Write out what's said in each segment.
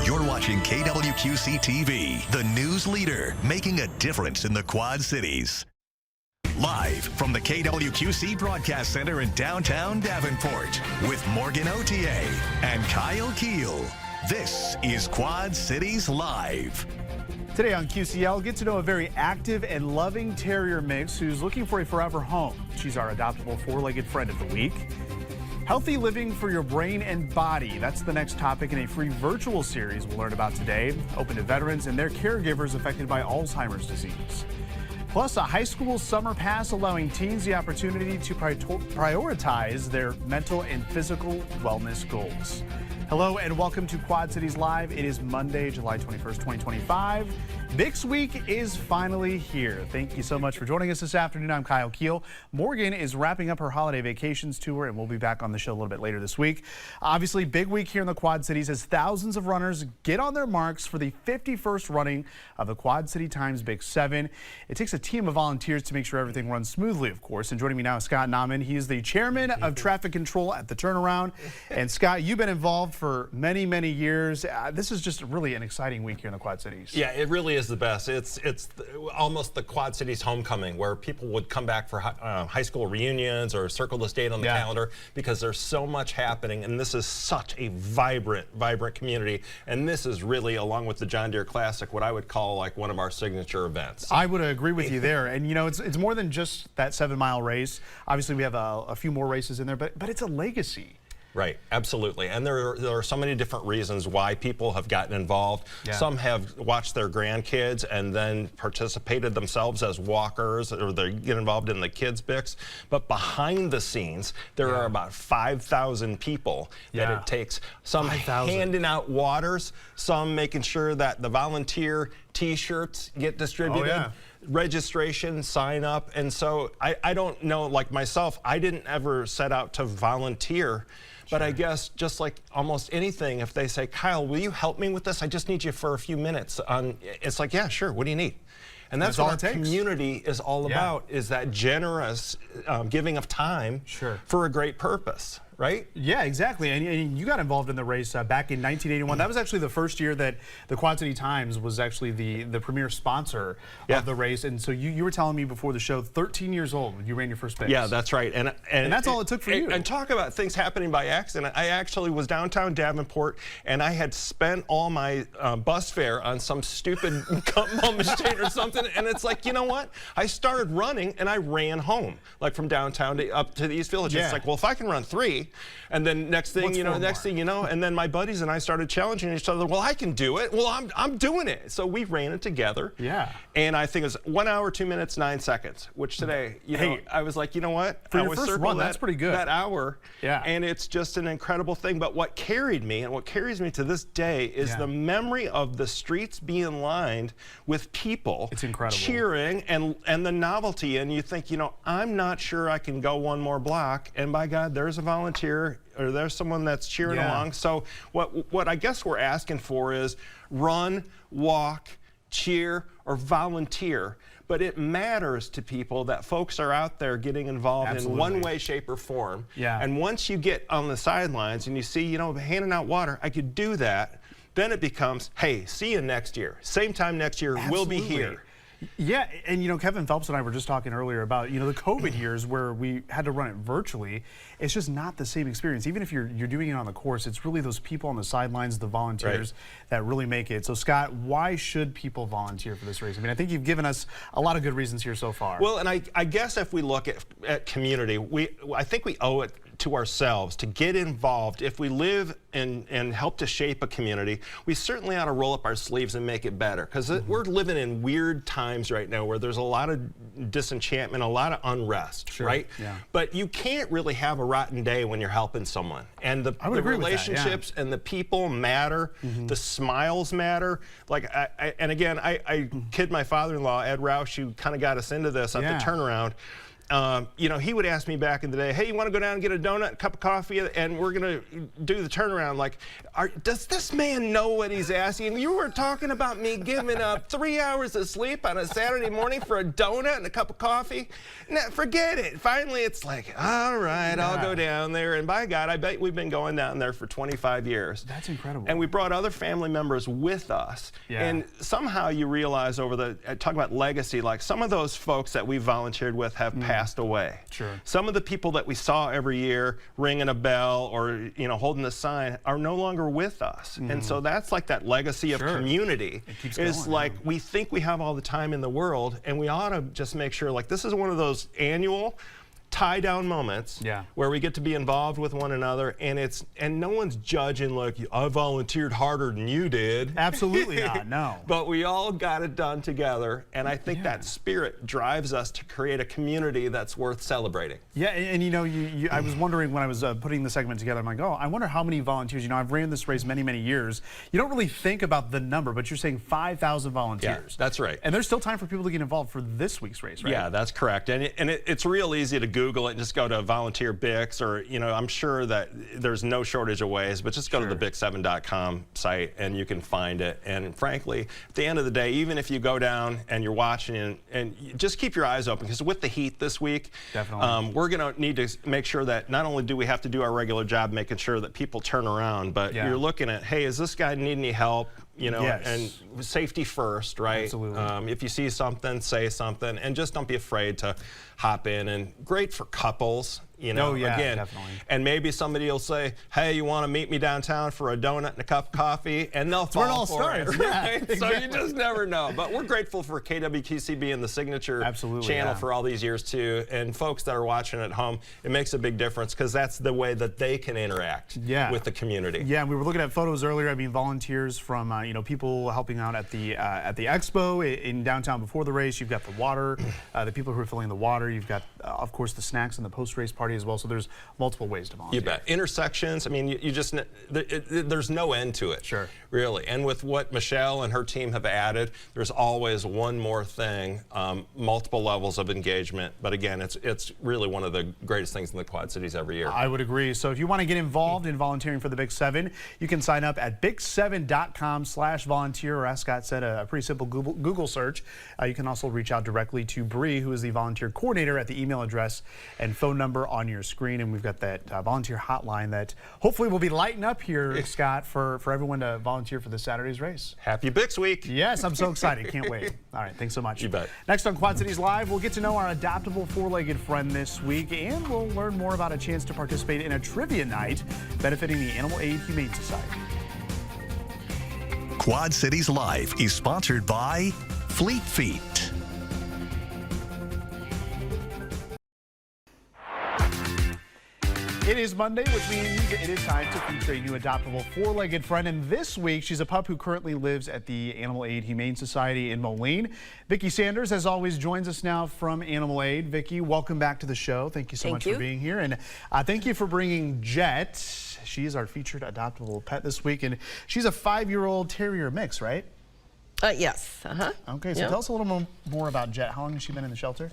You're watching KWQC TV, the news leader, making a difference in the Quad Cities. Live from the KWQC Broadcast Center in downtown Davenport with Morgan Otier and Kyle Keel. This is Quad Cities Live. Today on QCL, get to know a very active and loving terrier mix who's looking for a forever home. She's our adoptable four-legged friend of the week. Healthy living for your brain and body. That's the next topic in a free virtual series we'll learn about today, open to veterans and their caregivers affected by Alzheimer's disease. Plus, a high school summer pass allowing teens the opportunity to prioritize their mental and physical wellness goals. Hello and welcome to Quad Cities Live. It is Monday, July 21st, 2025. Mix Week is finally here. Thank you so much for joining us this afternoon. I'm Kyle Keel. Morgan is wrapping up her holiday vacations tour and we'll be back on the show a little bit later this week. Obviously, big week here in the Quad Cities as thousands of runners get on their marks for the 51st running of the Quad City Times Big 7. It takes a team of volunteers to make sure everything runs smoothly, of course. And joining me now is Scott Nauman. He is the chairman of traffic control at the Turnaround. And Scott, you've been involved for many, many years. This is just really an exciting week here in the Quad Cities. Yeah, it really is the best. It's almost the Quad Cities homecoming where people would come back for high school reunions or circle this date on the calendar because there's so much happening, and this is such a vibrant community. And this is really, along with the John Deere Classic, what I would call like one of our signature events. I would agree with you there. And you know, it's more than just that 7-mile race. Obviously, we have a few more races in there, but it's a legacy. Right, absolutely. And there are so many different reasons why people have gotten involved. Yeah. Some have watched their grandkids and then participated themselves as walkers, or they get involved in the kids' Bix. But behind the scenes, there are about 5,000 people that it takes. Some handing out waters, some making sure that the volunteer T-shirts get distributed. Registration, sign up. And so I don't know, like myself, I didn't ever set out to volunteer. But I guess just like almost anything, if they say, Kyle, will you help me with this? I just need you for a few minutes. It's like, yeah, sure. What do you need? And that's what our community is all about, is that generous giving of time for a great purpose. Right? Yeah, exactly. And you got involved in the race back in 1981. That was actually the first year that the Quad City Times was actually the premier sponsor of the race. And so you were telling me before the show, 13 years old when you ran your first Bix. Yeah, that's right. And that's all it took for you. And talk about things happening by accident. I actually was downtown Davenport, and I had spent all my bus fare on some stupid bum machine or something. And it's like, you know what? I started running, and I ran home, like from downtown up to the East Village. It's like, well, if I can run 3, and then next thing you know, and then my buddies and I started challenging each other. Well, I can do it. Well, I'm doing it. So we ran it together. Yeah. And I think it was 1 hour, 2 minutes, 9 seconds. Which today, you know, I was like, you know what? For your first run, that's pretty good. That hour. Yeah. And it's just an incredible thing. But what carried me, and what carries me to this day, is the memory of the streets being lined with people. It's incredible. Cheering and the novelty. And you think, you know, I'm not sure I can go 1 more block. And by God, there's a volunteer, or there's someone that's cheering along. So what I guess we're asking for is run, walk, cheer, or volunteer. But it matters to people that folks are out there getting involved in one way, shape, or form. Yeah. And once you get on the sidelines and you see, you know, handing out water, I could do that. Then it becomes, hey, see you next year. Same time next year, we'll be here. Yeah, and you know, Kevin Phelps and I were just talking earlier about, you know, the COVID years where we had to run it virtually. It's just not the same experience. Even if you're doing it on the course, it's really those people on the sidelines, the volunteers that really make it. So Scott, why should people volunteer for this race? I mean, I think you've given us a lot of good reasons here so far. Well, and I guess if we look at community, I think we owe it to ourselves to get involved. If we live and help to shape a community, we certainly ought to roll up our sleeves and make it better, because we're living in weird times right now where there's a lot of disenchantment, a lot of unrest, right? Yeah. But you can't really have a rotten day when you're helping someone. And the relationships and the people matter, the smiles matter. Like, and again, I kid my father-in-law, Ed Roush, who kind of got us into this at the Turnaround. you know, he would ask me back in the day, hey, you want to go down and get a donut, a cup of coffee, and we're going to do the turnaround. Like, does this man know what he's asking? You were talking about me giving up 3 hours of sleep on a Saturday morning for a donut and a cup of coffee? Nah, forget it. Finally, it's like, all right, I'll go down there. And by God, I bet we've been going down there for 25 years. That's incredible. And we brought other family members with us. Yeah. And somehow you realize over the, talk about legacy, like some of those folks that we volunteered with have passed away. Sure. Some of the people that we saw every year ringing a bell or, you know, holding the sign are no longer with us. And so that's like that legacy of community. It keeps it's going, like we think we have all the time in the world, and we ought to just make sure, like, this is one of those annual tie-down moments where we get to be involved with one another, and no one's judging like, I volunteered harder than you did. Absolutely not, no. But we all got it done together, and I think that spirit drives us to create a community that's worth celebrating. Yeah, and you know, I was wondering when I was putting the segment together, I'm like, oh, I wonder how many volunteers. You know, I've ran this race many, many years. You don't really think about the number, but you're saying 5,000 volunteers. Yeah, that's right. And there's still time for people to get involved for this week's race, right? Yeah, that's correct. And it's real easy to Google it and just go to Volunteer Bix, or, you know, I'm sure that there's no shortage of ways, but just go to the Bix7.com site and you can find it. And frankly, at the end of the day, even if you go down and you're watching and just keep your eyes open, because with the heat this week, we're going to need to make sure that not only do we have to do our regular job making sure that people turn around, but you're looking at, hey, does this guy need any help? You know, and safety first, right? Absolutely. If you see something, say something, and just don't be afraid to hop in. And great for couples, you know, again. Definitely. And maybe somebody will say, hey, you want to meet me downtown for a donut and a cup of coffee? And they'll fall for it, right? So you just never know. But we're grateful for KWQC being the signature channel for all these years, too. And folks that are watching at home, it makes a big difference because that's the way that they can interact with the community. Yeah, we were looking at photos earlier. I mean, volunteers from, you know, people helping out at the expo in downtown before the race. You've got the water, the people who are filling the water. You've got, of course, the snacks and the post-race party as well. So there's multiple ways to volunteer. You bet. Intersections. I mean, you just there's no end to it. Sure. Really. And with what Michelle and her team have added, there's always one more thing. Multiple levels of engagement. But again, it's really one of the greatest things in the Quad Cities every year. I would agree. So if you want to get involved in volunteering for the Big 7, you can sign up at bix7.com/volunteer, or as Scott said, a pretty simple Google search. You can also reach out directly to Bree, who is the volunteer coordinator, at the email address and phone number on your screen. And we've got that volunteer hotline that hopefully will be lighting up here, Scott, for everyone to volunteer for this Saturday's race. Happy Bix Week. Yes, I'm so excited. Can't wait. All right, thanks so much. You bet. Next on Quad Cities Live, we'll get to know our adoptable four-legged friend this week, and we'll learn more about a chance to participate in a trivia night benefiting the Animal Aid Humane Society. Quad Cities Live is sponsored by Fleet Feet. It is Monday, which means it is time to feature a new adoptable four-legged friend. And this week, she's a pup who currently lives at the Animal Aid Humane Society in Moline. Vicki Sanders, as always, joins us now from Animal Aid. Vicki, welcome back to the show. Thank you so much for being here. And thank you for bringing Jet. She is our featured adoptable pet this week. And she's a 5-year-old terrier mix, right? Yes. Okay, so tell us a little more about Jet. How long has she been in the shelter?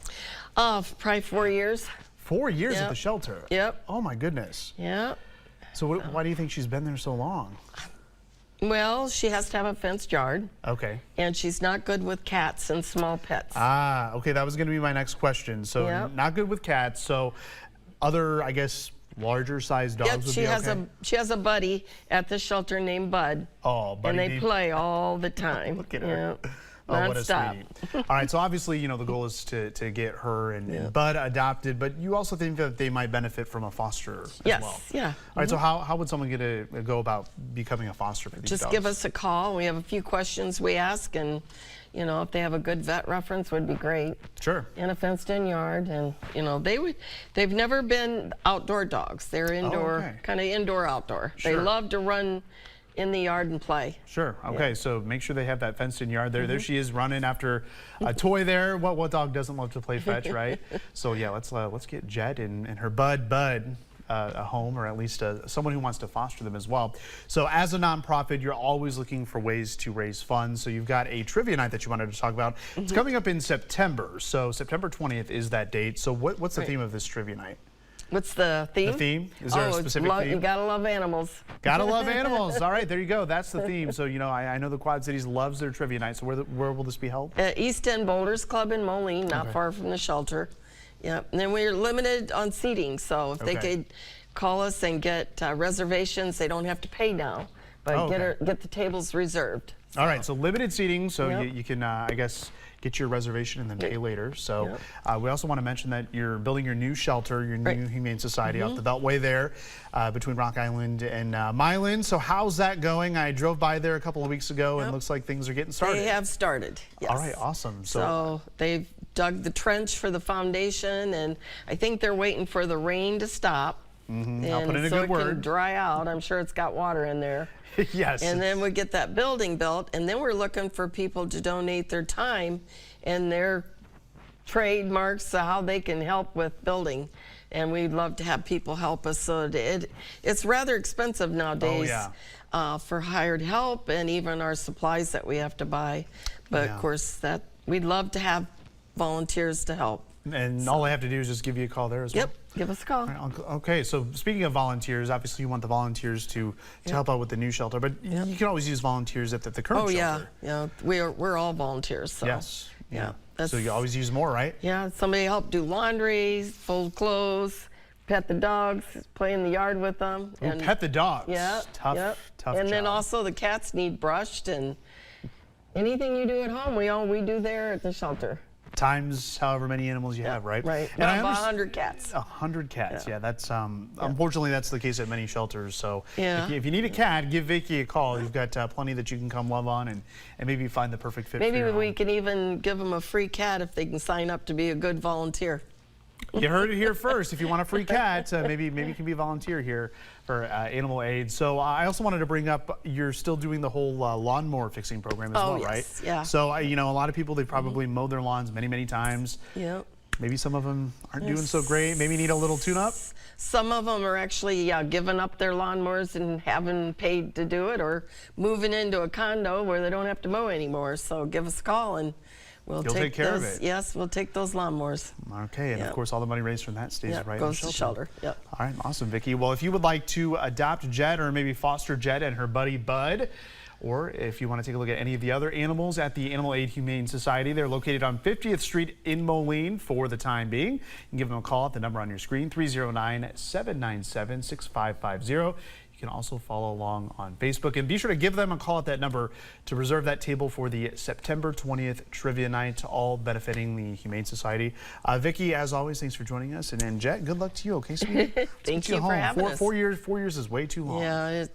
Probably 4 years. 4 years at the shelter? Yep. Oh, my goodness. Yep. So why do you think she's been there so long? Well, she has to have a fenced yard. Okay. And she's not good with cats and small pets. Ah, okay, that was going to be my next question. So not good with cats. So other, I guess, larger sized dogs would be okay? She has a buddy at the shelter named Bud. Oh, Buddy. And they play all the time. Look at her. Oh, what a sweetie. All right, so obviously, you know, the goal is to get her and Bud adopted, but you also think that they might benefit from a foster as well. Yeah. All right, so how would someone go about becoming a foster for these dogs? Just give us a call. We have a few questions we ask, and, you know, if they have a good vet reference, would be great. Sure. In a fenced-in yard, and, you know, they've never been outdoor dogs. They're indoor, kind of indoor-outdoor. Sure. They love to run in the yard and play. Sure. Okay. So make sure they have that fenced-in yard. There she is running after a toy there. What dog doesn't love to play fetch, right? So yeah, let's get Jet and her Bud a home, or at least someone who wants to foster them as well. So as a nonprofit, you're always looking for ways to raise funds. So you've got a trivia night that you wanted to talk about. It's coming up in September. So September 20th is that date. So what's the theme of this trivia night? What's the theme? The theme? Is there a specific theme? You gotta love animals. Gotta love animals. All right, there you go. That's the theme. So, you know, I know the Quad Cities loves their trivia night. So where will this be held? East End Boulders Club in Moline, not far from the shelter. Yep. And then we're limited on seating. So if they could call us and get reservations, they don't have to pay now, but get the tables reserved. So. All right, so limited seating, so you can, I guess, get your reservation and then pay later. So we also want to mention that you're building your new shelter, your new Humane Society off the Beltway there between Rock Island and Milan. So how's that going? I drove by there a couple of weeks ago and looks like things are getting started. They have started, yes. All right, awesome. So they've dug the trench for the foundation, and I think they're waiting for the rain to stop. I'll put in a so good word. it can dry out. I'm sure it's got water in there. Yes. And then we get that building built, and then we're looking for people to donate their time and their trademarks, how they can help with building. And we'd love to have people help us. So it's rather expensive nowadays for hired help and even our supplies that we have to buy. But of course, we'd love to have volunteers to help. And all I have to do is just give you a call there as well. Yep, give us a call. Right, okay, so speaking of volunteers, obviously you want the volunteers to help out with the new shelter, but you can always use volunteers at the current shelter. Yeah, we're all volunteers. So. Yes. Yeah. So you always use more, right? Yeah, somebody help do laundry, fold clothes, pet the dogs, play in the yard with them. And pet the dogs. Yeah. Tough And job. then also the cats need brushed, and anything you do at home, we do there at the shelter. Times however many animals you have, right? Right. And about 100 cats. 100 cats. Yeah, that's unfortunately that's the case at many shelters. So Yeah. if you need a cat, give Vicky a call. You've got plenty that you can come love on and maybe find the perfect fit. Maybe for your we home. can even give them a free cat if they can sign up to be a good volunteer. You heard it here first. If you want a free cat, maybe you can be a volunteer here for Animal Aid. So I also wanted to bring up, you're still doing the whole lawnmower fixing program as well, right? Yeah. So you know, a lot of people, they've probably mowed their lawns many times. Yep. Maybe some of them aren't doing so great. Maybe need a little tune-up. Some of them are actually giving up their lawnmowers and haven't paid to do it, or moving into a condo where they don't have to mow anymore. So give us a call and we'll take care those, of it. Yes, we'll take those lawnmowers. Okay, and of course all the money raised from that stays right goes in to shelter. Yep. All right, awesome, Vicki. Well, if you would like to adopt Jet or maybe foster Jet and her buddy Bud, or if you want to take a look at any of the other animals at the Animal Aid Humane Society, they're located on 50th Street in Moline for the time being. You can give them a call at the number on your screen, 309-797-6550. You can also follow along on Facebook, and be sure to give them a call at that number to reserve that table for the September 20th Trivia Night, all benefiting the Humane Society. Vicki, as always, thanks for joining us, and Jet, good luck to you. Okay, sweetie? Thank you for having us. 4 years is way too long. Yeah,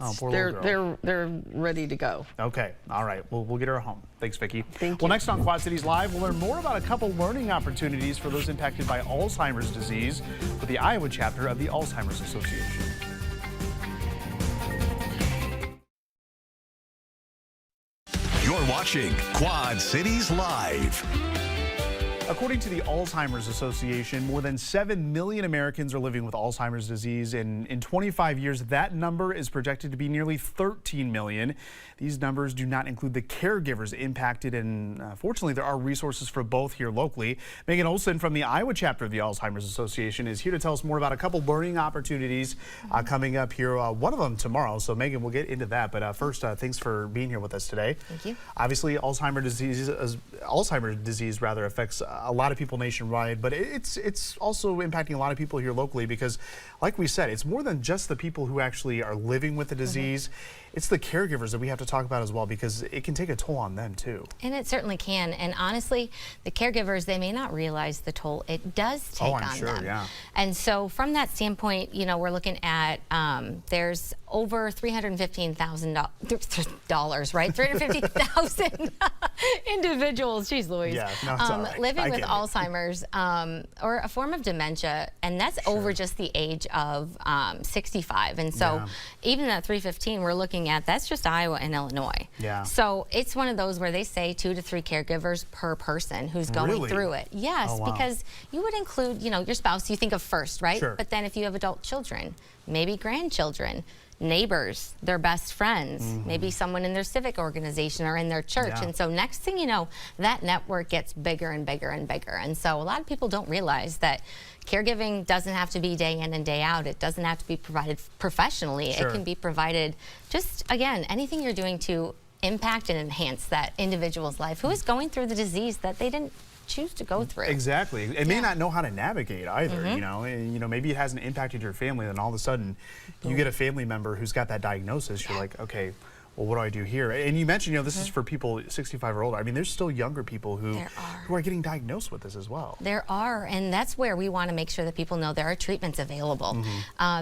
they're ready to go. Okay, all right, we'll get her home. Thanks, Vicki. Thank you. Well, next on Quad Cities Live, we'll learn more about a couple learning opportunities for those impacted by Alzheimer's disease with the Iowa chapter of the Alzheimer's Association. You're watching Quad Cities Live. According to the Alzheimer's Association, more than 7 million Americans are living with Alzheimer's disease. And in 25 years, that number is projected to be nearly 13 million. These numbers do not include the caregivers impacted, and fortunately, there are resources for both here locally. Megan Olson from the Iowa chapter of the Alzheimer's Association is here to tell us more about a couple learning opportunities coming up here. One of them tomorrow. So Megan, we'll get into that. But first, thanks for being here with us today. Thank you. Obviously, Alzheimer's disease rather affects a lot of people nationwide, but it's also impacting a lot of people here locally because, like we said, it's more than just the people who actually are living with the disease. It's the caregivers that we have to talk about as well, because it can take a toll on them too. And it certainly can. And honestly, the caregivers, they may not realize the toll it does take on them. Yeah. And so from that standpoint, you know, we're looking at there's over $315,000, right? 350,000 Individuals, geez Louise. Yeah, no, it's all right. Living I with get it. Alzheimer's or a form of dementia, and that's over just the age of 65. And so even at 315, we're looking at, that's just Iowa and Illinois. Yeah. So it's one of those where they say 2 to 3 caregivers per person who's going Really? through it. Yes, Oh, wow. because you would include, you know, your spouse, you think of first, right? Sure. But then if you have adult children, maybe grandchildren, neighbors, their best friends, maybe someone in their civic organization or in their church. Yeah. And so next thing you know, that network gets bigger and bigger and bigger. And so a lot of people don't realize that caregiving doesn't have to be day in and day out. It doesn't have to be provided professionally. Sure. It can be provided just, again, anything you're doing to impact and enhance that individual's life who is going through the disease that they didn't choose to go through. Exactly. It may not know how to navigate either, you know, and, you know, maybe it hasn't impacted your family, and all of a sudden you get a family member who's got that diagnosis. You're like, okay, well, what do I do here? And you mentioned, you know, this is for people 65 or older. I mean, there's still younger people who are getting diagnosed with this as well. There are, and that's where we want to make sure that people know there are treatments available.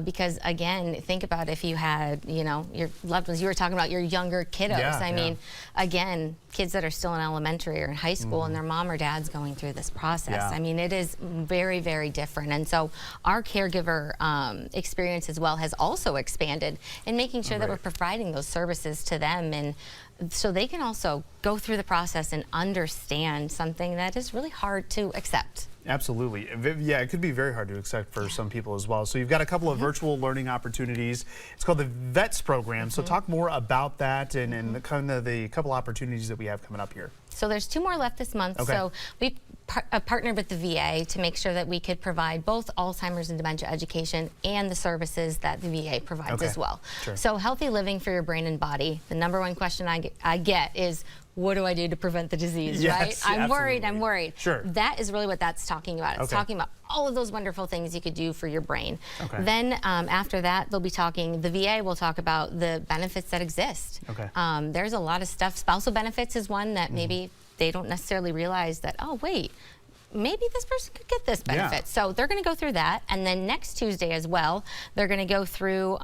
Because again, think about if you had, you know, your loved ones, you were talking about your younger kiddos. Yeah, I mean, again, kids that are still in elementary or in high school and their mom or dad's going through this process. Yeah. I mean, it is very, very different. And so our caregiver experience as well has also expanded in making sure that we're providing those services to them, and so they can also go through the process and understand something that is really hard to accept. Absolutely. Yeah, it could be very hard to accept for some people as well. So you've got a couple of virtual learning opportunities. It's called the VETS program. So talk more about that and the kind of the couple opportunities that we have coming up here. So there's 2 more left this month. Okay. So we partnered with the VA to make sure that we could provide both Alzheimer's and dementia education and the services that the VA provides as well. Sure. So healthy living for your brain and body. The #1 question I get is, what do I do to prevent the disease, Yes, right? I'm worried. absolutely. Sure. That is really what that's talking about. It's talking about all of those wonderful things you could do for your brain. Okay. Then after that, they'll be talking, the VA will talk about the benefits that exist. Okay. There's a lot of stuff. Spousal benefits is one that maybe they don't necessarily realize that, oh, wait, maybe this person could get this benefit. So they're going to go through that. And then next Tuesday as well, they're going to go through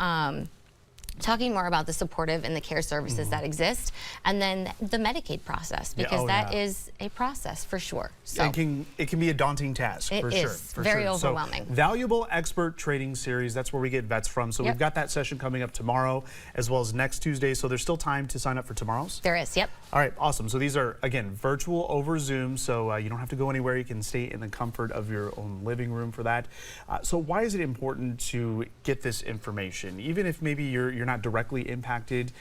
talking more about the supportive and the care services that exist, and then the Medicaid process, because that is a process for sure. So It can be a daunting task, It for is sure. For very sure. overwhelming. So, valuable expert training series, that's where we get vets from. So we've got that session coming up tomorrow as well as next Tuesday. So there's still time to sign up for tomorrow's? there is, yep. All right, awesome. So these are, again, virtual over Zoom, so you don't have to go anywhere. You can stay in the comfort of your own living room for that. So why is it important to get this information? Even if maybe you're not directly impacted,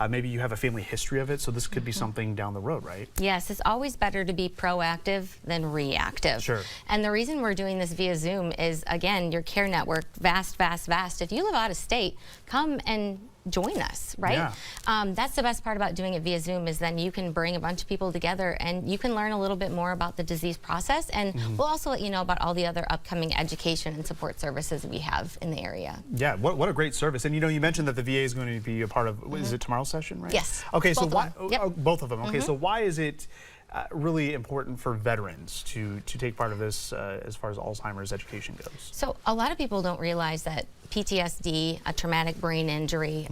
maybe you have a family history of it, so this could be something down the road, right? Yes, it's always better to be proactive than reactive. Sure. And the reason we're doing this via Zoom is, again, your care network, vast, vast, vast. If you live out of state, come and join us, right? Yeah. That's the best part about doing it via Zoom, is then you can bring a bunch of people together and you can learn a little bit more about the disease process, and we'll also let you know about all the other upcoming education and support services we have in the area. Yeah, what a great service. And you know, you mentioned that the VA is going to be a part of, is it tomorrow's session, right? Yes. Okay, so Both of why, them. Yep. both of them. Okay, so why is it really important for veterans to take part of this as far as Alzheimer's education goes? So a lot of people don't realize that PTSD, a traumatic brain injury,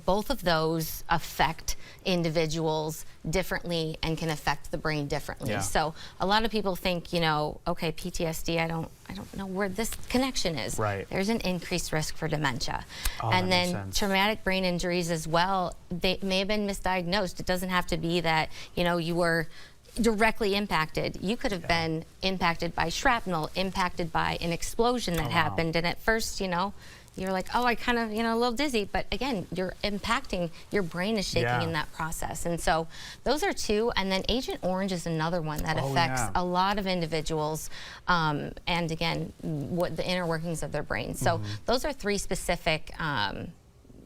both of those affect individuals differently and can affect the brain differently. Yeah. So a lot of people think, you know, okay, PTSD, I don't know where this connection is. Right. There's an increased risk for dementia. Oh, and that makes then sense. traumatic brain injuries as well, they may have been misdiagnosed. It doesn't have to be that, you know, you were directly impacted. You could have been impacted by shrapnel, impacted by an explosion that happened, and at first, you know, you're like, oh, I kind of, you know, a little dizzy, but again, you're impacting, your brain is shaking in that process. And so those are two, and then Agent Orange is another one that affects a lot of individuals, and again, what the inner workings of their brain. So those are 3 specific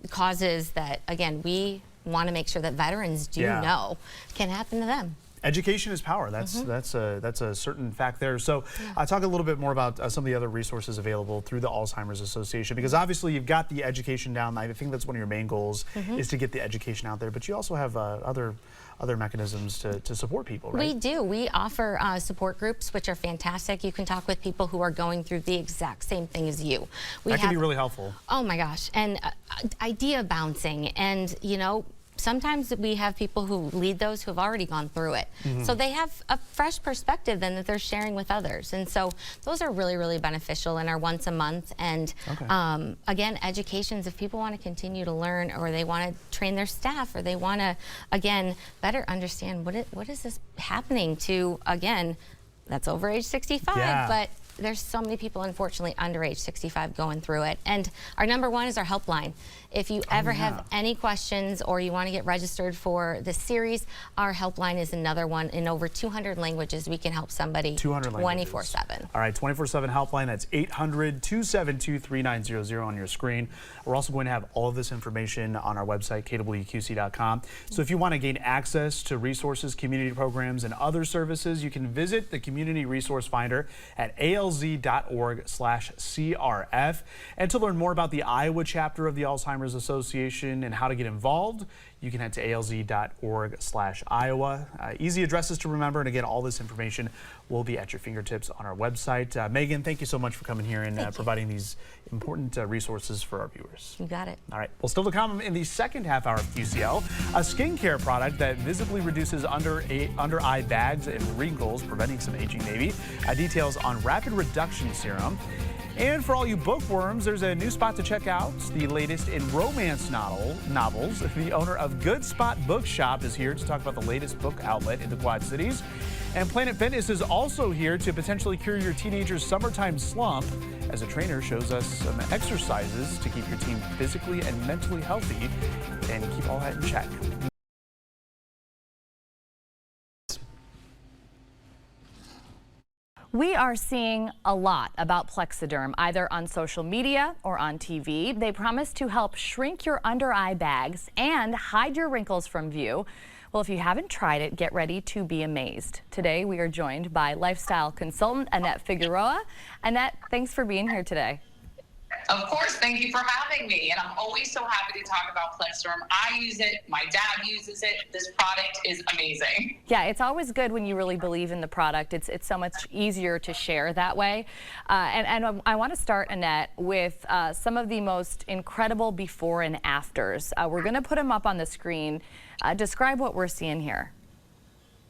causes that, again, we want to make sure that veterans do know can happen to them. Education is power. That's a certain fact there. So talk a little bit more about some of the other resources available through the Alzheimer's Association, because obviously you've got the education down. I think that's one of your main goals is to get the education out there, but you also have other mechanisms to support people, right? We do. We offer support groups, which are fantastic. You can talk with people who are going through the exact same thing as you. That can be really helpful. Oh my gosh. And idea bouncing, and, you know, sometimes we have people who lead those who have already gone through it. So they have a fresh perspective then that they're sharing with others. And so those are really, really beneficial and are once a month. And again, educations, if people want to continue to learn, or they want to train their staff, or they want to, again, better understand what is this happening to, again, that's over age 65, but there's so many people, unfortunately, under age 65 going through it. And our number one is our helpline. If you ever have any questions or you want to get registered for the series, our helpline is another one. In over 200 languages, we can help somebody 24/7. All right, 24/7 helpline. That's 800-272-3900 on your screen. We're also going to have all of this information on our website, kwqc.com. So if you want to gain access to resources, community programs, and other services, you can visit the Community Resource Finder at alz.org/CRF. And to learn more about the Iowa chapter of the Alzheimer's Association and how to get involved, you can head to alz.org/Iowa. Easy addresses to remember, and again, all this information will be at your fingertips on our website. Megan, thank you so much for coming here and providing these important resources for our viewers. You got it. All right, well, still to come in the second half hour of QCL, a skincare product that visibly reduces under-eye bags and wrinkles, preventing some aging maybe. Details on Rapid Reduction Serum. And for all you bookworms, there's a new spot to check out, the latest in romance novels. The owner of Good Spot Bookshop is here to talk about the latest book outlet in the Quad Cities. And Planet Fitness is also here to potentially cure your teenager's summertime slump, as a trainer shows us some exercises to keep your team physically and mentally healthy and keep all that in check. We are seeing a lot about Plexaderm, either on social media or on TV. They promise to help shrink your under-eye bags and hide your wrinkles from view. Well, if you haven't tried it, get ready to be amazed. Today, we are joined by lifestyle consultant Annette Figueroa. Annette, thanks for being here today. Of course, thank you for having me. And I'm always so happy to talk about Plexaderm. I use it, my dad uses it. This product is amazing. Yeah, it's always good when you really believe in the product. It's so much easier to share that way. And I want to start, Annette, with some of the most incredible before and afters. We're going to put them up on the screen. Describe what we're seeing here.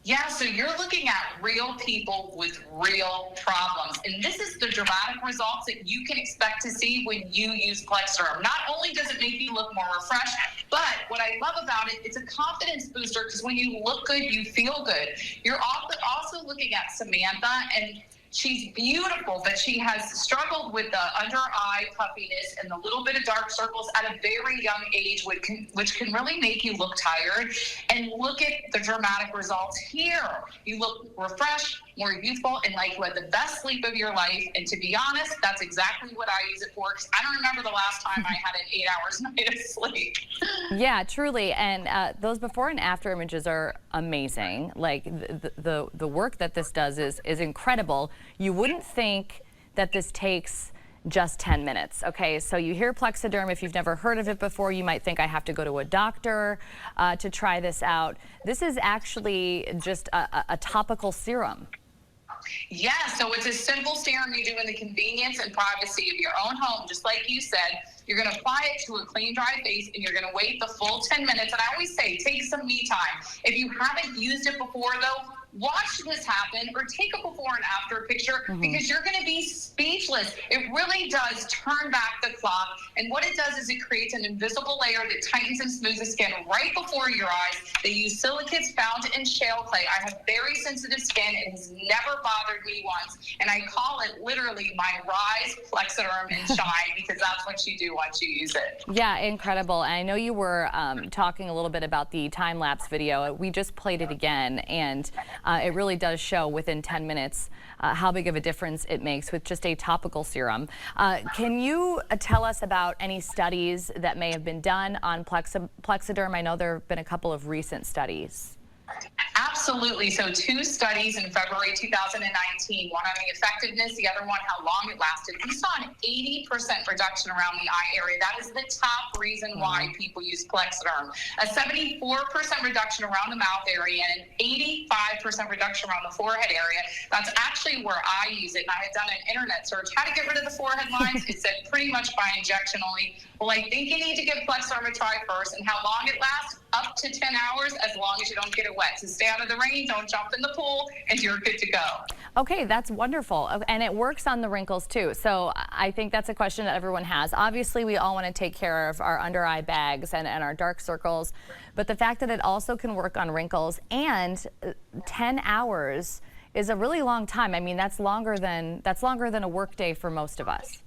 Yeah, so you're looking at real people with real problems. And this is the dramatic results that you can expect to see when you use Plexaderm. Not only does it make you look more refreshed, but what I love about it, it's a confidence booster, because when you look good, you feel good. You're also looking at Samantha, and she's beautiful, but she has struggled with the under-eye puffiness and the little bit of dark circles at a very young age, which can really make you look tired. And look at the dramatic results here. You look refreshed, more youthful, and like you had the best sleep of your life. And to be honest, that's exactly what I use it for, because I don't remember the last time I had an 8 hours night of sleep. Yeah, truly. And those before and after images are amazing. Like the work that this does is incredible. You wouldn't think that this takes just 10 minutes. Okay, so you hear Plexaderm. If you've never heard of it before, you might think I have to go to a doctor to try this out. This is actually just a topical serum. Yeah, so it's a simple serum you do in the convenience and privacy of your own home. Just like you said, you're going to apply it to a clean, dry face, and you're going to wait the full 10 minutes. And I always say, take some me time. If you haven't used it before, though, watch this happen or take a before and after picture, because you're going to be speechless. It really does turn back the clock. And what it does is it creates an invisible layer that tightens and smooths the skin right before your eyes. They use silicates found in shale clay. I have very sensitive skin. It has never bothered me once. And I call it literally my Rise, Plexaderm, and Shine, because that's what you do once you use it. Yeah, incredible. And I know you were talking a little bit about the time-lapse video. We just played it again, and it really does show within 10 minutes how big of a difference it makes with just a topical serum. Can you tell us about any studies that may have been done on Plexaderm? I know there have been a couple of recent studies. Absolutely. So 2 studies in February 2019, one on the effectiveness, the other one how long it lasted. We saw an 80% reduction around the eye area. That is the top reason why people use Plexaderm. A 74% reduction around the mouth area and an 85% reduction around the forehead area. That's actually where I use it. And I had done an internet search, how to get rid of the forehead lines. It said pretty much by injection only. Well, I think you need to give Plexaderm a try first, and how long it lasts? Up to 10 hours, as long as you don't get it wet. So stay out of the rain, don't jump in the pool, and you're good to go. Okay, that's wonderful. And it works on the wrinkles too. So I think that's a question that everyone has. Obviously, we all want to take care of our under eye bags and our dark circles, but the fact that it also can work on wrinkles, and 10 hours is a really long time. I mean, that's longer than a work day for most of us.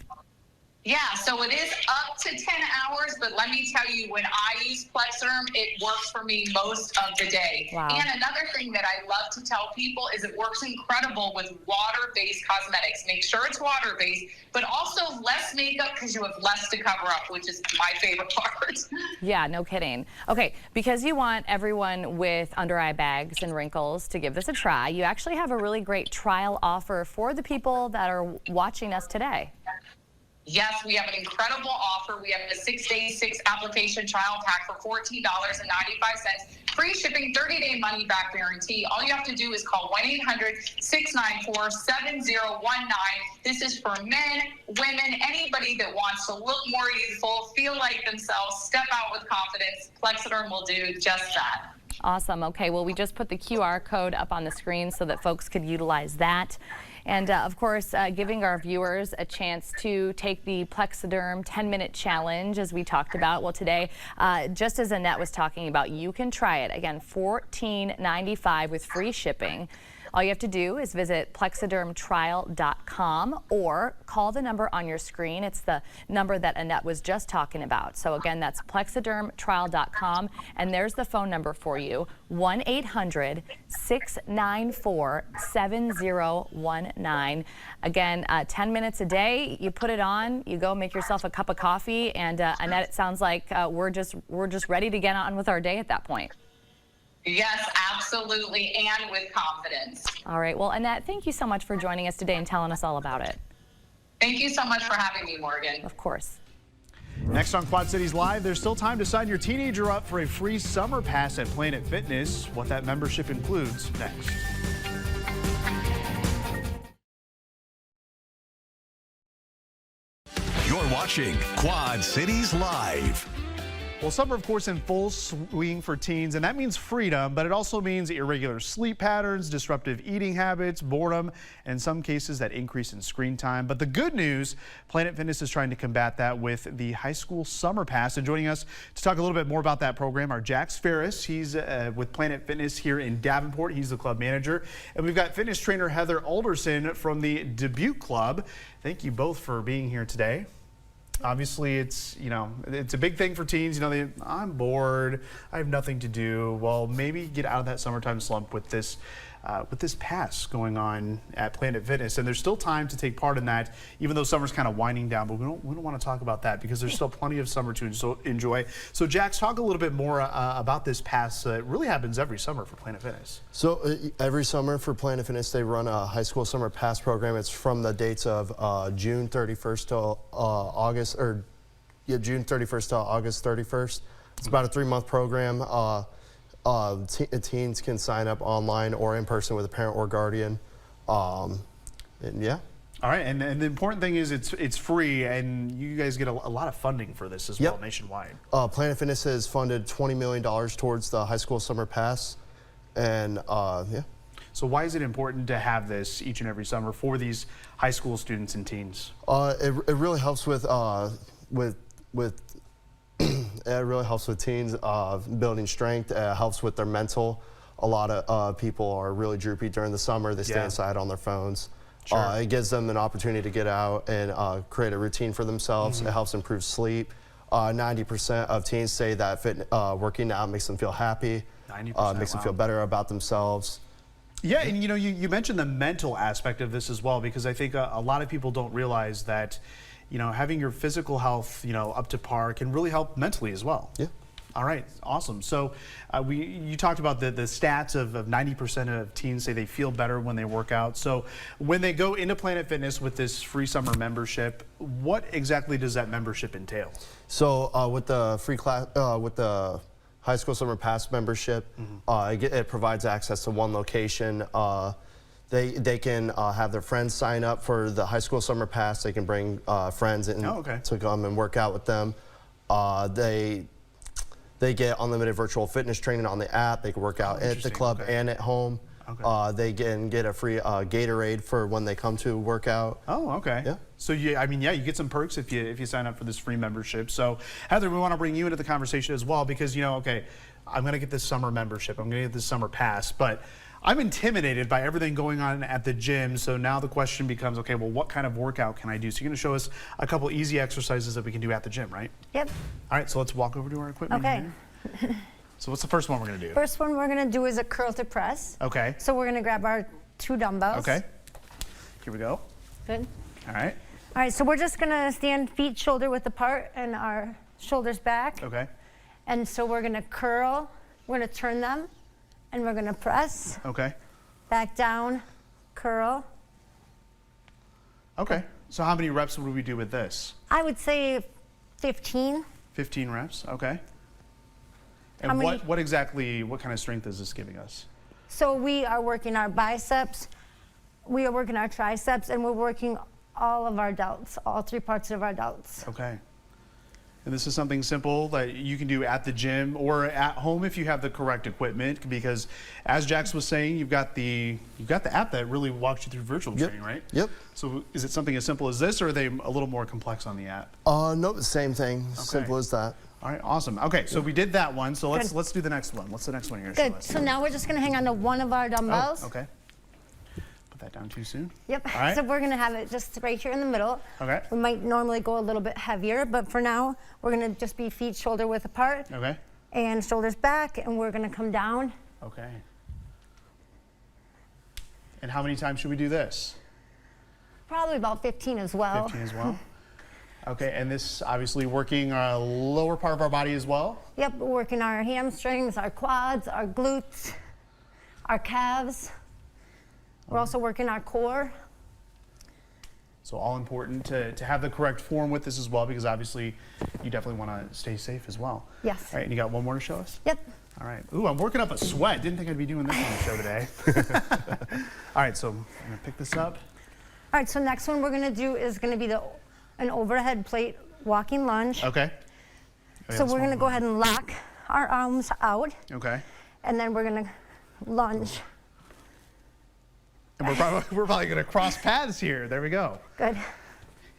Yeah, so it is up to 10 hours, but let me tell you, when I use Plexaderm, it works for me most of the day. Wow. And another thing that I love to tell people is it works incredible with water-based cosmetics. Make sure it's water-based, but also less makeup because you have less to cover up, which is my favorite part. Yeah, no kidding. Okay, because you want everyone with under eye bags and wrinkles to give this a try, you actually have a really great trial offer for the people that are watching us today. Yes, we have an incredible offer. We have a 6-day, 6-application trial pack for $14.95. Free shipping, 30-day money-back guarantee. All you have to do is call 1-800-694-7019. This is for men, women, anybody that wants to look more youthful, feel like themselves, step out with confidence. Plexaderm will do just that. Awesome. Okay, well, we just put the QR code up on the screen so that folks could utilize that. And of course, giving our viewers a chance to take the Plexaderm 10-minute challenge, as we talked about. Well, today, just as Annette was talking about, you can try it. Again, $14.95 with free shipping. All you have to do is visit plexadermtrial.com or call the number on your screen. It's the number that Annette was just talking about. So again, that's plexadermtrial.com, and there's the phone number for you, 1-800-694-7019. Again, 10 minutes a day, you put it on, you go make yourself a cup of coffee, and Annette, it sounds like we're just ready to get on with our day at that point. Yes, absolutely, and with confidence. All right. Well, Annette, thank you so much for joining us today and telling us all about it. Thank you so much for having me, Morgan. Of course. Next on Quad Cities Live, there's still time to sign your teenager up for a free summer pass at Planet Fitness. What that membership includes next. You're watching Quad Cities Live. Well, summer, of course, in full swing for teens, and that means freedom, but it also means irregular sleep patterns, disruptive eating habits, boredom, and in some cases that increase in screen time. But the good news, Planet Fitness is trying to combat that with the high school summer pass. And joining us to talk a little bit more about that program are Jax Ferris. He's with Planet Fitness here in Davenport. He's the club manager. And we've got fitness trainer Heather Alderson from the Dubuque Club. Thank you both for being here today. Obviously, it's a big thing for teens. I'm bored. I have nothing to do. Well, maybe get out of that summertime slump with this pass going on at Planet Fitness. And there's still time to take part in that, even though summer's kind of winding down. But we don't want to talk about that because there's still plenty of summer to enjoy. So, Jax, talk a little bit more about this pass. It really happens every summer for Planet Fitness. So every summer for Planet Fitness, they run a high school summer pass program. It's from the dates of June 31st to June 31st to August 31st. It's about a 3-month program. Teens can sign up online or in person with a parent or guardian. And yeah. All right, and the important thing is it's free, and you guys get a lot of funding for this as well nationwide. Planet Fitness has funded $20 million towards the high school summer pass, and yeah. So why is it important to have this each and every summer for these high school students and teens? It really helps with it really helps with teens building strength. It helps with their mental. A lot of people are really droopy during the summer. They stay inside on their phones. Sure. It gives them an opportunity to get out and create a routine for themselves. It helps improve sleep. 90% of teens say that working out makes them feel happy, 90%, makes them feel better about themselves. Yeah, and you mentioned the mental aspect of this as well, because I think a lot of people don't realize that having your physical health up to par can really help mentally as well. Yeah. All right, awesome. So you talked about the stats of 90% of teens say they feel better when they work out. So when they go into Planet Fitness with this free summer membership, what exactly does that membership entail? So with the free class, with the High School Summer Pass membership, it provides access to one location. They can have their friends sign up for the High School Summer Pass. They can bring friends in to come and work out with them. They get unlimited virtual fitness training on the app. They can work out at the club and at home. They can get a free Gatorade for when they come to work out. Oh, okay. Yeah. So you get some perks if you sign up for this free membership. So Heather, we want to bring you into the conversation as well because okay, I'm going to get this summer membership. I'm going to get this summer pass, but I'm intimidated by everything going on at the gym. So now the question becomes, okay, well, what kind of workout can I do? So you're going to show us a couple easy exercises that we can do at the gym, right? Yep. All right, so let's walk over to our equipment here. So what's the first one we're going to do? First one we're going to do is a curl to press. Okay. So we're going to grab our 2 dumbbells. Okay. Here we go. Good. All right. All right, so we're just going to stand feet shoulder width apart and our shoulders back. Okay. And so we're going to curl, we're going to turn them, and we're going to press. Okay. Back down, curl. Okay. So how many reps would we do with this? I would say 15. 15 reps, okay. And what kind of strength is this giving us? So we are working our biceps, we are working our triceps, and we're working all of our delts, all 3 parts of our delts. Okay. And this is something simple that you can do at the gym or at home if you have the correct equipment, because as Jax was saying, you've got the app that really walks you through virtual training, right? Yep. So is it something as simple as this, or are they a little more complex on the app? No, same thing. Okay. Simple as that. All right, awesome. Okay, so we did that one. So let's do the next one. What's the next one you're going to show us? So now we're just going to hang on to one of our dumbbells. Oh, okay. Put that down too soon. Yep. All right. So we're going to have it just right here in the middle. Okay. We might normally go a little bit heavier, but for now, we're going to just be feet shoulder width apart. Okay. And shoulders back, and we're going to come down. Okay. And how many times should we do this? Probably about 15 as well. 15 as well. Okay, and this obviously working our lower part of our body as well? Yep, we're working our hamstrings, our quads, our glutes, our calves. We're also working our core. So all important to have the correct form with this as well, because obviously you definitely want to stay safe as well. Yes. All right, and you got one more to show us? Yep. All right. Ooh, I'm working up a sweat. Didn't think I'd be doing this on the show today. All right, so I'm going to pick this up. All right, so next one we're going to do is going to be an overhead plate walking lunge. Okay. So we're going to go ahead and lock our arms out. Okay. And then we're going to lunge. And we're probably going to cross paths here. There we go. Good.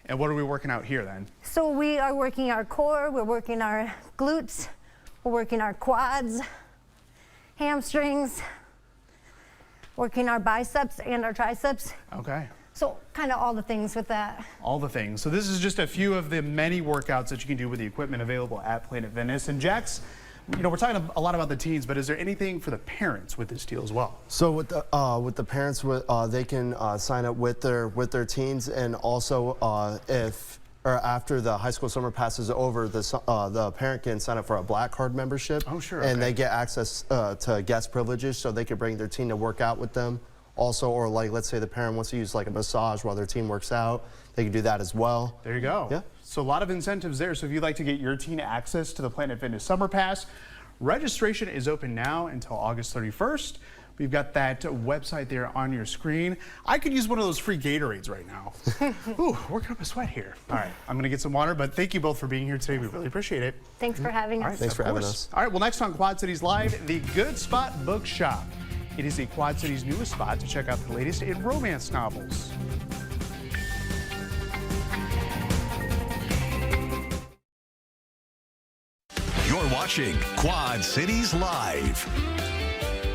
And what are we working out here then? So we are working our core, we're working our glutes, we're working our quads, hamstrings, working our biceps and our triceps. Okay. So kind of all the things with that. All the things. So this is just a few of the many workouts that you can do with the equipment available at Planet Fitness. And Jax, we're talking a lot about the teens, but is there anything for the parents with this deal as well? So with the parents, they can sign up with their teens, and also after the High School Summer Pass is over, the parent can sign up for a Black Card membership. Oh, sure. And they get access to guest privileges, so they can bring their teen to work out with them. Also, or like, let's say the parent wants to use like a massage while their teen works out, they can do that as well. There you go. Yeah. So a lot of incentives there. So if you'd like to get your teen access to the Planet Fitness Summer Pass, registration is open now until August 31st. We've got that website there on your screen. I could use one of those free Gatorades right now. Ooh, working up a sweat here. All right, I'm going to get some water, but thank you both for being here today. We really appreciate it. Thanks for having us. Thanks for having us. All right, well, next on Quad Cities Live, the Good Spot Bookshop. It is a Quad Cities newest spot to check out the latest in romance novels. You're watching Quad Cities Live.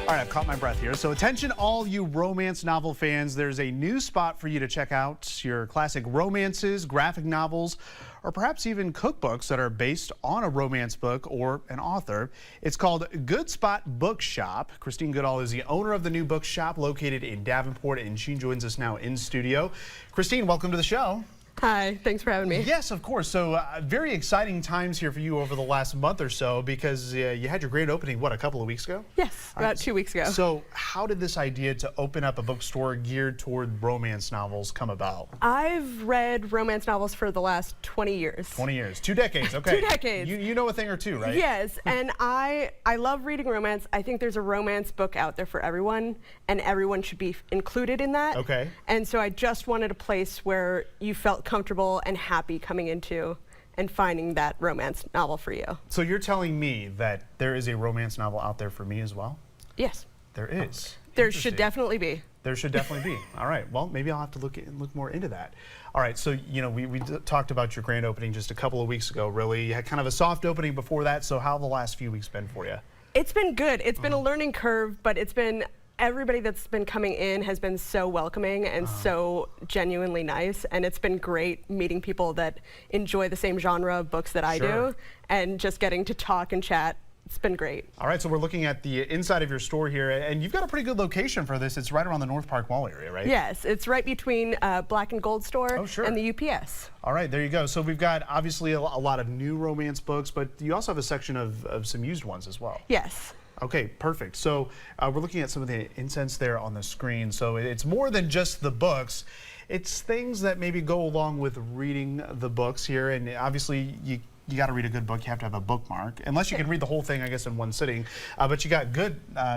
All right, I've caught my breath here. So attention all you romance novel fans, there's a new spot for you to check out your classic romances, graphic novels, or perhaps even cookbooks that are based on a romance book or an author. It's called Good Spot Bookshop. Christine Goodall is the owner of the new bookshop located in Davenport, and she joins us now in studio. Christine, welcome to the show. Hi, thanks for having me. Yes, of course. So very exciting times here for you over the last month or so, because you had your grand opening, what, a couple of weeks ago? Yes, about 2 weeks ago. So how did this idea to open up a bookstore geared toward romance novels come about? I've read romance novels for the last 20 years. 20 years. 2 decades. Okay. 2 decades. You know a thing or two, right? Yes, and I love reading romance. I think there's a romance book out there for everyone, and everyone should be included in that. Okay. And so I just wanted a place where you felt comfortable and happy coming into and finding that romance novel for you. So you're telling me that there is a romance novel out there for me as well? Yes. There is. There should definitely be. There should definitely be. All right. Well, maybe I'll have to look more into that. All right. So, we talked about your grand opening just a couple of weeks ago, really. You had kind of a soft opening before that. So how have the last few weeks been for you? It's been good. It's been a learning curve, but it's been, everybody that's been coming in has been so welcoming and so genuinely nice. And it's been great meeting people that enjoy the same genre of books that I do, and just getting to talk and chat. It's been great. All right, so we're looking at the inside of your store here, and you've got a pretty good location for this. It's right around the North Park Mall area, right? Yes, it's right between Black and Gold store and the UPS. All right, there you go. So we've got obviously a lot of new romance books, but you also have a section of some used ones as well. Yes. Okay, perfect. So we're looking at some of the incense there on the screen. So it's more than just the books. It's things that maybe go along with reading the books here, and obviously you got to read a good book. You have to have a bookmark, unless you can read the whole thing, I guess, in one sitting. But you got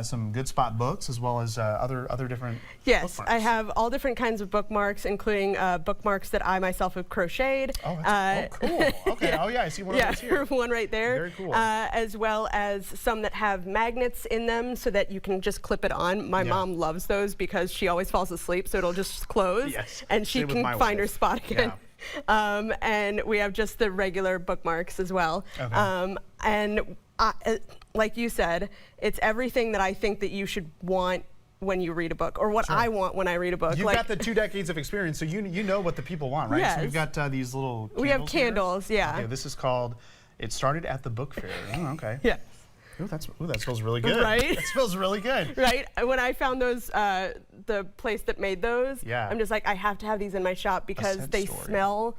some good spot books, as well as other different Yes, bookmarks. I have all different kinds of bookmarks, including bookmarks that I myself have crocheted. Oh, cool. Okay. Yeah. Oh, yeah. I see one of those here. One right there. Very cool. As well as some that have magnets in them, so that you can just clip it on. My mom loves those because she always falls asleep, so it'll just close, and she can find her spot again. Yeah. And we have just the regular bookmarks as well. Okay. And like you said, it's everything that I think that you should want when you read a book, or what I want when I read a book. You've got the 2 decades of experience, so you know what the people want, right? Yes. So we've got these little candles. We have candles, here. yeah. Okay, this is called, it started at the book fair. Oh, okay. Yeah. Ooh, that smells really good. Right? That smells really good. Right? When I found those, the place that made those, I'm just like, I have to have these in my shop because they smell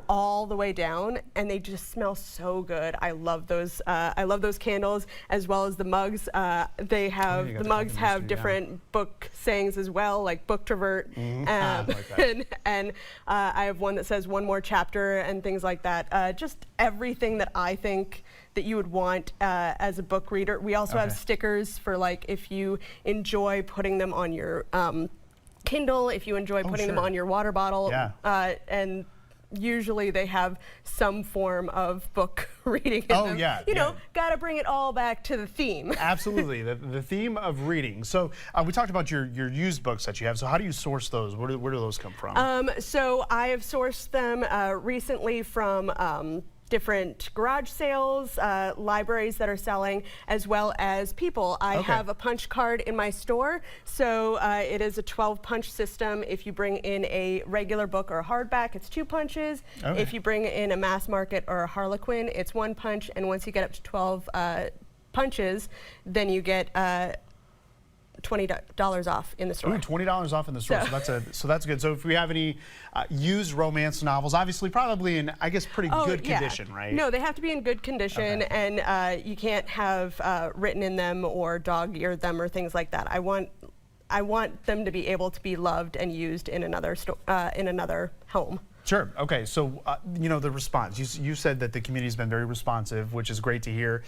all the way down, and they just smell so good. I love those. I love those candles, as well as the mugs. The mugs have different book sayings as well, like Booktrovert, and I have one that says one more chapter and things like that. Just everything that I think that you would want as a book reader. We also have stickers for, like, if you enjoy putting them on your Kindle, if you enjoy putting them on your water bottle, and usually they have some form of book reading in them. You know, gotta bring it all back to the theme. Absolutely, the theme of reading. So we talked about your used books that you have. So how do you source those? Where do those come from? So I have sourced them recently from different garage sales, libraries that are selling, as well as people. I have a punch card in my store, so it is a 12 punch system. If you bring in a regular book or a hardback, it's 2 punches. If you bring in a mass market or a Harlequin, it's 1 punch, and once you get up to 12 punches, then you get $20 off in the store. Ooh, $20 off in the store. So that's good. So if we have any used romance novels, obviously probably in, I guess, pretty good condition, right? No, they have to be in good condition, and you can't have written in them or dog-eared them or things like that. I want them to be able to be loved and used in another home. Sure. Okay. So the response. You said that the community's been very responsive, which is great to hear.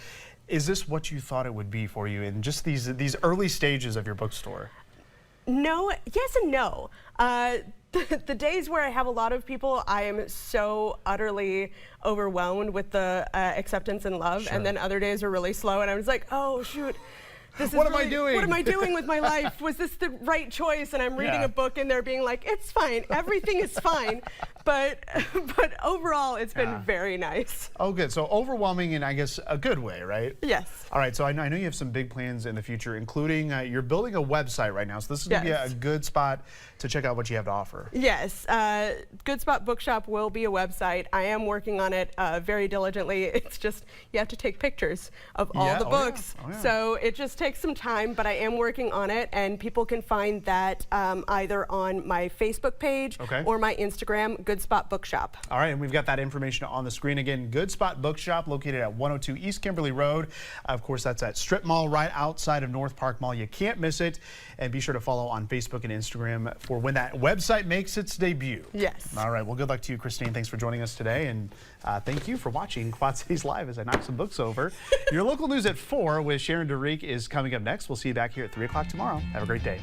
Is this what you thought it would be for you in just these early stages of your bookstore? No, yes and no. The days where I have a lot of people, I am so utterly overwhelmed with the acceptance and love, and then other days are really slow, and I'm just like, oh shoot. What am I doing? What am I doing with my life? Was this the right choice? And I'm reading a book and they're being like, it's fine. Everything is fine. But overall, it's been very nice. Oh, good. So overwhelming in, I guess, a good way, right? Yes. All right. So I know you have some big plans in the future, including you're building a website right now. So this is going to be a good spot to check out what you have to offer. Yes. Good Spot Bookshop will be a website. I am working on it very diligently. It's just you have to take pictures of all the books. So it just take some time, but I am working on it, and people can find that either on my Facebook page or my Instagram, Good Spot Bookshop. All right, and we've got that information on the screen again. Good Spot Bookshop, located at 102 East Kimberly Road. Of course, that's at Strip Mall right outside of North Park Mall. You can't miss it. And be sure to follow on Facebook and Instagram for when that website makes its debut. Yes. All right, well, good luck to you, Christine. Thanks for joining us today, and thank you for watching Quad Cities Live as I knock some books over. Your local news at 4 with Sharon DeReek is coming up next. We'll see you back here at 3 o'clock tomorrow. Have a great day.